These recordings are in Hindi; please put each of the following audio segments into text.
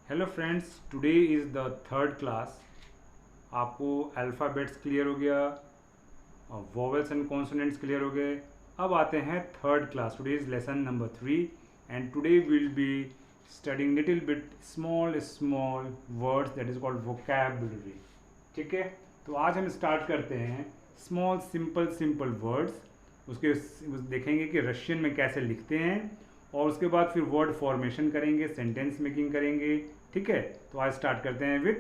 Hello friends, today is the third class. आपको अल्फ़ाबेट्स क्लियर हो गया, वोवेल्स एंड कॉन्सोनेंट्स क्लियर हो गए। अब आते हैं third class. Today is lesson number 3 and today will be studying little bit small small words that is called vocabulary. ठीक है, तो आज हम स्टार्ट करते हैं स्मॉल सिंपल सिंपल वर्ड्स। उसके देखेंगे कि रशियन में कैसे लिखते हैं और उसके बाद फिर वर्ड फॉर्मेशन करेंगे, सेंटेंस मेकिंग करेंगे। ठीक है, तो आज स्टार्ट करते हैं विथ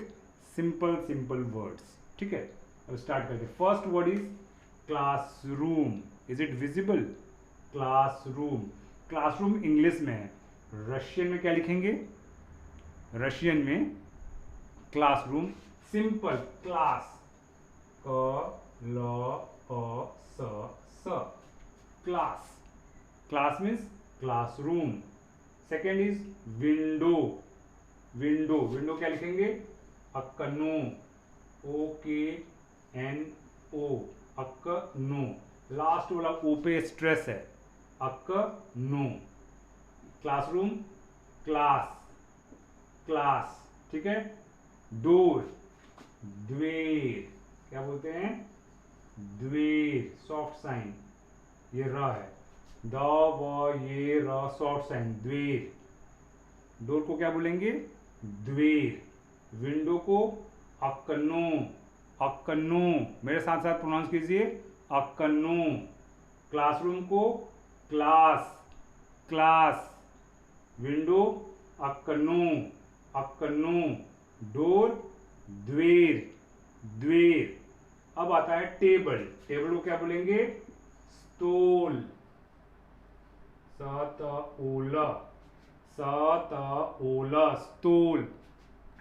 सिंपल सिंपल वर्ड्स। ठीक है, अब स्टार्ट करते हैं। First word is classroom. Is it visible? Classroom. Classroom English में है, रशियन में क्या लिखेंगे? रशियन में क्लासरूम सिंपल क्लास, क ल स class. Class means classroom. Second is window. Window, window क्या लिखेंगे? अक्नो, ओ के एन ओ, अक्नो। लास्ट वाला ओ पे स्ट्रेस है, अक्नो। Classroom, class, class. ठीक है। डोर, द्वेर, क्या बोलते हैं? द्वेर, सॉफ्ट साइन, ये र है, द व ये र, सॉफ्ट साइन, द्वेर। डोर को क्या बोलेंगे? द्वेर। विंडो को अक्नो, अक्नो। मेरे साथ साथ प्रोनाउंस कीजिए, अक्नो। क्लासरूम को क्लास, क्लास। विंडो अक्नो, अक्नो। डोर द्वेर, द्वेर। अब आता है टेबल। टेबल को क्या बोलेंगे? स्टूल, सतओला, सतओला, स्टूल।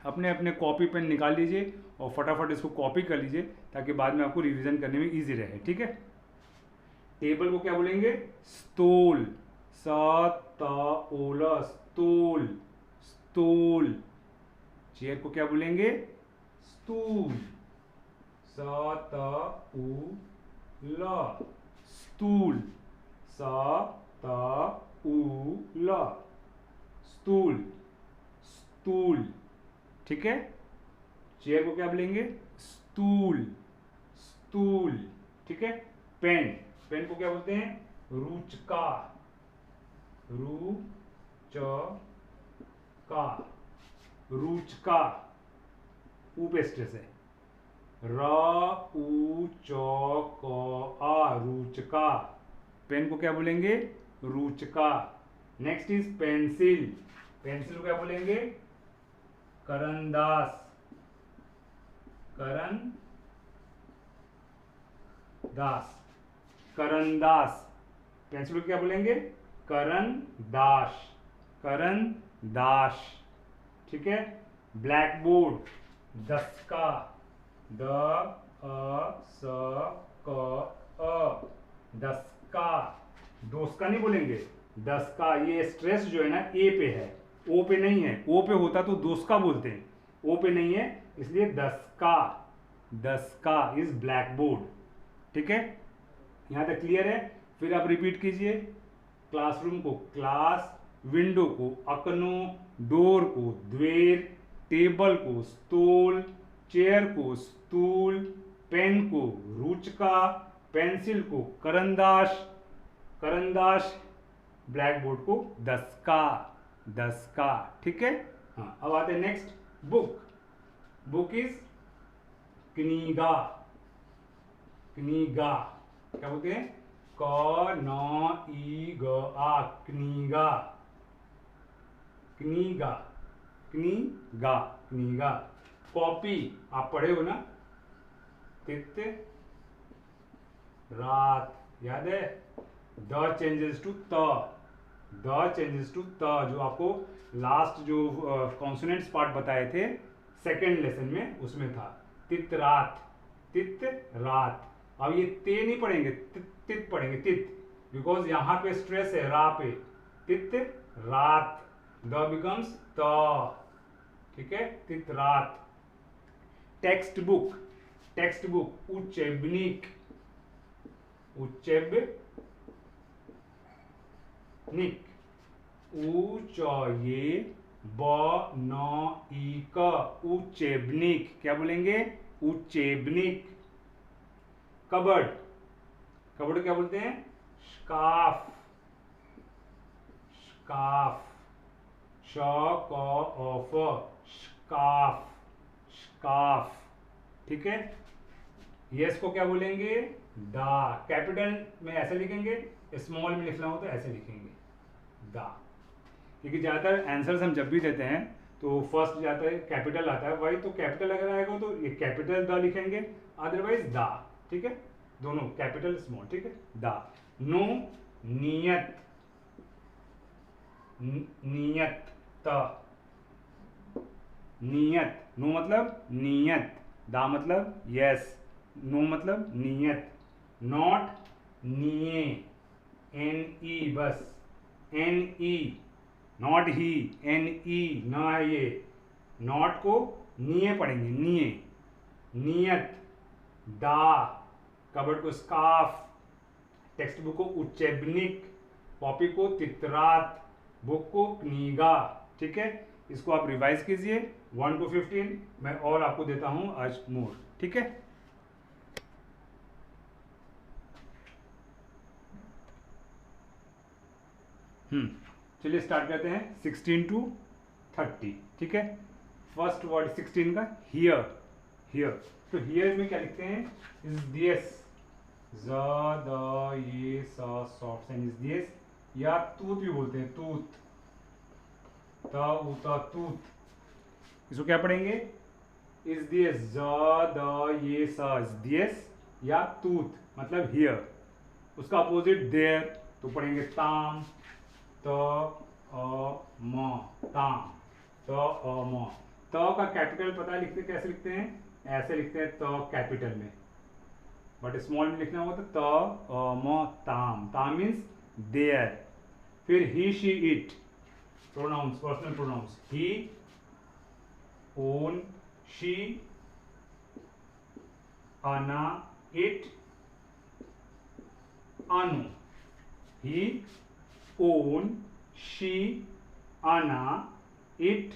अपने अपने कॉपी पेन निकाल लीजिए और फटाफट इसको कॉपी कर लीजिए ताकि बाद में आपको रिवीजन करने में इजी रहे। ठीक है। टेबल को क्या बोलेंगे? स्टूल, सतओला, स्टूल, स्टूल। चेयर को क्या बोलेंगे? स्टूल, सतउला, स्टूल, सतउला, स्टूल, स्टूल। ठीक है। चेयर को क्या बोलेंगे? स्टूल, स्टूल। ठीक है। पेन, पेन को क्या बोलते हैं? रुचका, रुचका, रुचका। ऊ पे स्ट्रेस है, र ऊ च क आ, रुचका। पेन को क्या बोलेंगे? रुचका। Next is pencil. पेंसिल को क्या बोलेंगे? करंदास, करंदास, करंदास। पेंसिल को क्या बोलेंगे? करंदाश, करंदाश। ठीक है। ब्लैक बोर्ड, दस्का, द स क अ, दस्का। दोस्का नहीं बोलेंगे, दस्का। ये स्ट्रेस जो है ना ए पे है, ओ पे नहीं है। ओ पे होता तो दोस्का बोलते हैं, ओ पे नहीं है, इसलिए दस्का। दस्का इज ब्लैक बोर्ड। ठीक है, यहां तक क्लियर है? फिर आप रिपीट कीजिए। क्लासरूम को क्लास, विंडो को अकनो, डोर को द्वेर, टेबल को स्टूल, चेयर को स्टूल, पेन को रुचका, पेंसिल को करंदाश, करंदाश, ब्लैक बोर्ड को दस्का, दस्का। ठीक है। हाँ, अब आते हैं नेक्स्ट, बुक। बुक इज क्नीगा, क्नीगा। क्या बोलते हैं? क न ई ग आ, क्नीगा, क्नीगा, क्नीगा, क्नीगा। कॉपी, आप पढ़े हो ना? तित रात, याद है? द चेंजेस टू त, द चेंजेस टू त, जो आपको लास्ट जो कॉन्सोनेंट्स पार्ट बताए थे सेकेंड लेसन में, उसमें था तित रात, तित रात। अब ये ते नहीं पढ़ेंगे, तित पढ़ेंगे, तित, बिकॉज यहां पे स्ट्रेस है रा पे। तित रात, द बिकम्स त। ठीक है, तित रात। टेक्स्ट बुक, टेक्स्ट बुक, उच्चैबनिक, उच्चैबनिक, ऊ च ये ब न ई क उचेबनिक। क्या बोलेंगे? उचेबनिक। कबर्ड, कबर्ड क्या बोलते हैं? Scarf, scarf. श क ऑफ स्काफ, स्काफ। ठीक है। यस को क्या बोलेंगे? दा। कैपिटल में ऐसे लिखेंगे, स्मॉल में लिखना हो तो ऐसे लिखेंगे, दा। क्योंकि ज़्यादातर आंसर्स हम जब भी देते हैं तो फर्स्ट जाता है कैपिटल आता है, वही तो कैपिटल अगर आएगा तो ये कैपिटल द लिखेंगे, अदरवाइज दा। ठीक है, दोनों कैपिटल स्मॉल। ठीक है, दा। नो नियत, नियत त, नियत। नो मतलब नियत, दा मतलब यस, नो मतलब नियत। नॉट निये, एन ई बस, N E, not he, N E ना है ये, नॉट को निये पढ़ेंगे, निये। नियत, दा। कबर्ड को स्काफ, टेक्स्ट बुक को उच्चैबनिक, कॉपी को तितरात, बुक को कनीगा। ठीक है, इसको आप रिवाइज कीजिए 1 to 15। मैं और आपको देता हूं आज मोर। ठीक है, चलिए स्टार्ट करते हैं 16 to 30। ठीक है, फर्स्ट वर्ड 16 का हियर, हियर। तो हियर में क्या लिखते हैं? इज दिस, ज द ये स सॉफ्ट साइन, इज दिस। या तूत भी बोलते हैं, तूत, त उता तूत। इसको क्या पढ़ेंगे? इज दिस, ज द ये स, इज दिस या तूत मतलब हियर। उसका अपोजिट देयर, तो पढ़ेंगे ताम, त अ म, ताम, त अ म। त का कैपिटल पता है लिखते कैसे लिखते हैं? ऐसे लिखते हैं त कैपिटल में, बट स्मॉल में लिखना होगा तो त अ म ताम, ताम मीन्स देयर। फिर he she it, pronouns, personal pronouns, he, ओन, शी, अना, इट, अनु। ही, ओन, शी, अना, इट,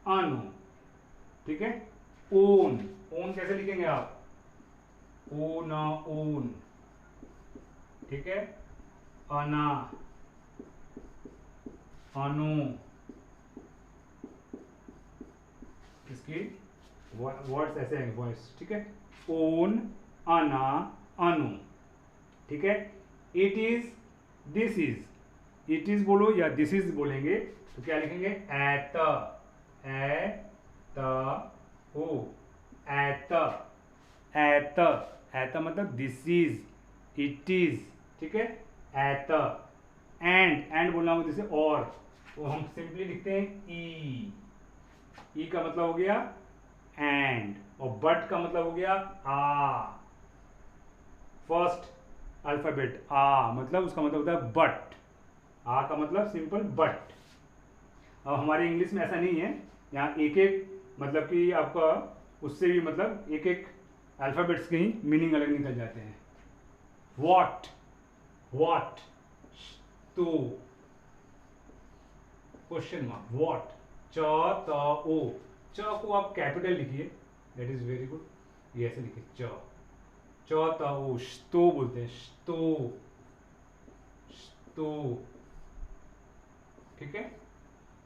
अनु। ठीक है, ओन, ओन कैसे लिखेंगे आप? ओ न ओन। ठीक है, अना, अनु। इसकी वर्ड्स ऐसे हैं, वॉइस। ठीक है, ओन, अना, अनु। ठीक है, it is, this is. It is बोलो या दिस इज बोलेंगे तो क्या लिखेंगे? एत, ए त ओ, एत, एत। एत मतलब दिस इज, इट इज। ठीक है, एत। एंड बोलना होगा जैसे और, तो हम सिंपली लिखते हैं ई। ई का मतलब हो गया एंड, और बट का मतलब हो गया आ। फर्स्ट अल्फाबेट आ, मतलब उसका मतलब होता है बट। आ का मतलब सिंपल बट। अब हमारी इंग्लिश में ऐसा नहीं है, यहाँ एक एक मतलब कि आपका उससे भी मतलब एक एक अल्फाबेट्स के ही मीनिंग अलग निकल जाते हैं। वॉट, वॉट, तो, क्वेश्चन मार्क, वॉट, च त ओ। च को आप कैपिटल लिखिए, दैट इज वेरी गुड। ये ऐसे लिखिए, च, च त ओ, तो बोलते हैं, तो, तो। ठीक है,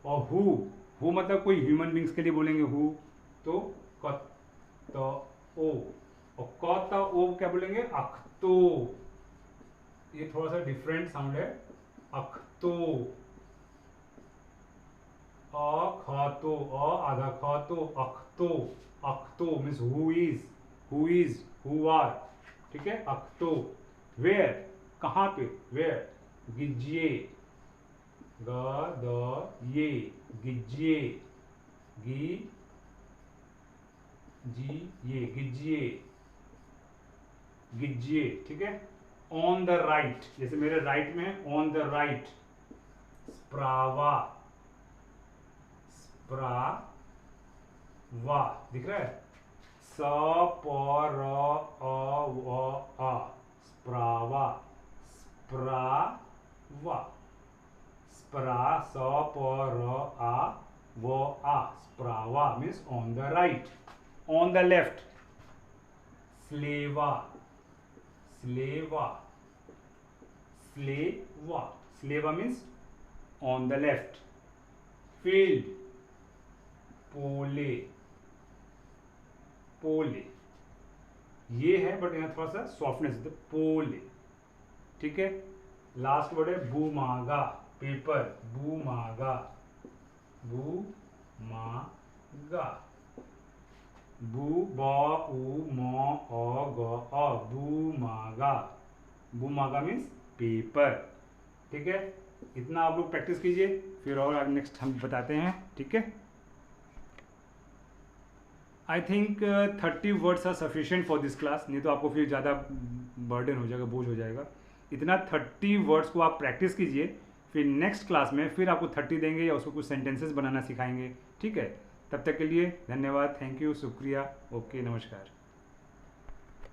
और हु मतलब कोई ह्यूमन बींग्स के लिए बोलेंगे हु, तो क त ओ। और क त ओ क्या बोलेंगे? अख्तो। ये थोड़ा सा डिफरेंट साउंड है, अख्तो। अ खातो, अ आधा खातो, अख्तो। अख्तो means who is, who is, who are. ठीक है, अख्तो। वेयर, कहाँ पे? वेयर, गिजिए, ग द ये, गिजिए, गी जी ये, गिजिए, गिजिए। ठीक है, ऑन द राइट, जैसे मेरे राइट में ऑन द राइट, स्प्रावा, स्प्रावा। दिख रहा है? स प र अ व आ, स्प्रावा, स्प्रावा, स्प्रा, स प र आ वो आ, स्प्रावा means on the right, on the left, स्लेवा, स्लेवा, स्लेवा, स्लेवा means on the left, field, पोले, पोले, ये है बट यहाँ थोड़ा सा सॉफ्टनेस है, पोले, ठीक है। लास्ट वर्ड है बूमागा, पेपर, बूमागा, बूमागा, बू बा ऊ मो अ ग अ, बूमागा, बूमागा मीन्स पेपर, ठीक है। इतना आप लोग प्रैक्टिस कीजिए, फिर और नेक्स्ट हम बताते हैं, ठीक है। I think 30 words are sufficient for this class, नहीं तो आपको फिर ज़्यादा बर्डन हो जाएगा, बोझ हो जाएगा। इतना 30 वर्ड्स को आप प्रैक्टिस कीजिए, फिर नेक्स्ट क्लास में फिर आपको 30 देंगे या उसको कुछ सेंटेंसेस बनाना सिखाएंगे, ठीक है। तब तक के लिए धन्यवाद, थैंक यू, शुक्रिया, ओके, नमस्कार।